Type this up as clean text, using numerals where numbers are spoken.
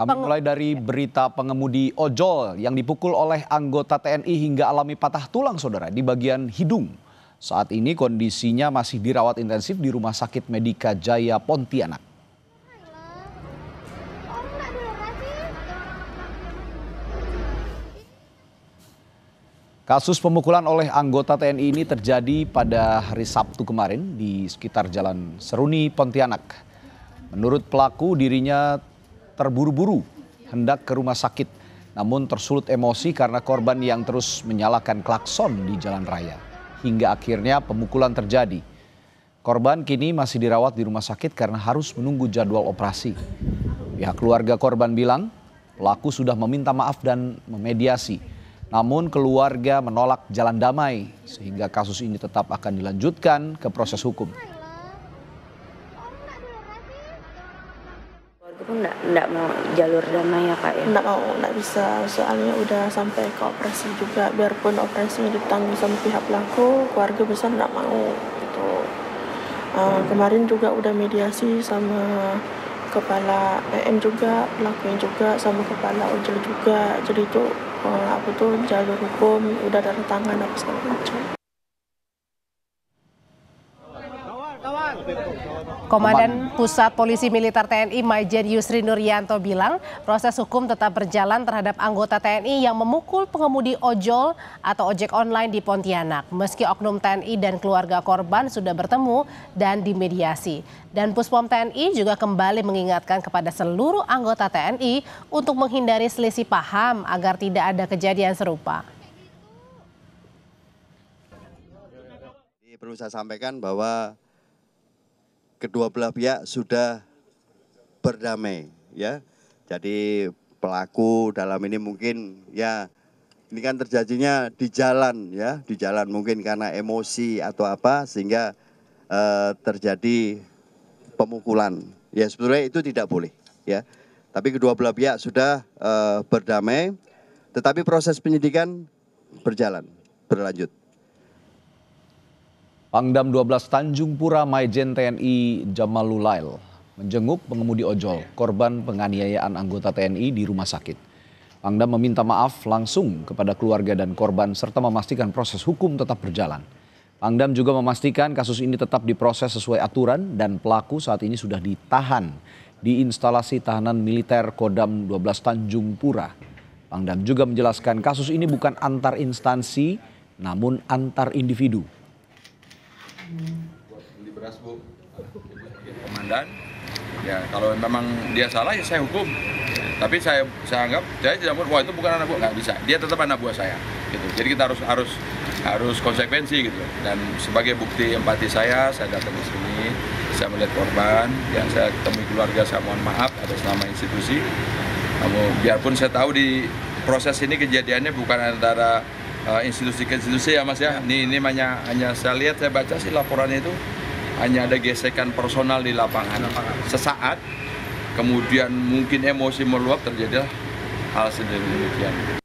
Kami mulai dari berita pengemudi ojol yang dipukul oleh anggota TNI hingga alami patah tulang, saudara, di bagian hidung. Saat ini kondisinya masih dirawat intensif di Rumah Sakit Medika Jaya Pontianak. Kasus pemukulan oleh anggota TNI ini terjadi pada hari Sabtu kemarin di sekitar Jalan Seruni, Pontianak. Menurut pelaku, dirinya terburu-buru hendak ke rumah sakit, namun tersulut emosi karena korban yang terus menyalakan klakson di jalan raya. Hingga akhirnya pemukulan terjadi. Korban kini masih dirawat di rumah sakit karena harus menunggu jadwal operasi. Pihak keluarga korban bilang pelaku sudah meminta maaf dan memediasi. Namun keluarga menolak jalan damai sehingga kasus ini tetap akan dilanjutkan ke proses hukum. Itu enggak mau jalur damai ya Kak ya? Enggak bisa, soalnya udah sampai ke operasi juga, biarpun operasinya ditanggung sama pihak pelaku, keluarga besar enggak mau gitu. Kemarin juga udah mediasi sama kepala PM juga, pelakunya juga, sama kepala ojol juga, jadi itu jalur hukum udah ada tangan apa segala macam. Komandan Pusat Polisi Militer TNI Maijen Yusri Nuryanto bilang proses hukum tetap berjalan terhadap anggota TNI yang memukul pengemudi ojol atau ojek online di Pontianak. Meski oknum TNI dan keluarga korban sudah bertemu dan dimediasi. Dan Puspom TNI juga kembali mengingatkan kepada seluruh anggota TNI untuk menghindari selisih paham agar tidak ada kejadian serupa. Perlu saya sampaikan bahwa kedua belah pihak sudah berdamai ya. Jadi pelaku dalam ini mungkin ya ini kan terjadinya di jalan ya, di jalan mungkin karena emosi atau apa sehingga terjadi pemukulan. Ya sebetulnya itu tidak boleh ya. Tapi kedua belah pihak sudah berdamai, tetapi proses penyidikan berlanjut. Pangdam 12 Tanjung Pura Maijen TNI Jamalulail menjenguk pengemudi ojol, korban penganiayaan anggota TNI di rumah sakit. Pangdam meminta maaf langsung kepada keluarga dan korban serta memastikan proses hukum tetap berjalan. Pangdam juga memastikan kasus ini tetap diproses sesuai aturan dan pelaku saat ini sudah ditahan di instalasi tahanan militer Kodam 12 Tanjung Pura. Pangdam juga menjelaskan kasus ini bukan antar instansi namun antar individu. Beli beras Bu, komandan. Ya kalau memang dia salah ya saya hukum. Tapi saya anggap saya tidak mau. Wah itu bukan anak buah, nggak bisa. Dia tetap anak buah saya. Gitu. Jadi kita harus konsekuensi gitu. Dan sebagai bukti empati saya datang ke sini. Saya melihat korban, yang saya temui keluarga, saya mohon maaf atas nama institusi. Namun biarpun saya tahu di proses ini kejadiannya bukan antara institusi ke institusi ya Mas ya. Ini hanya saya lihat, saya baca sih laporannya itu hanya ada gesekan personal di lapangan. Sesaat kemudian mungkin emosi meluap terjadi hal sedemikian.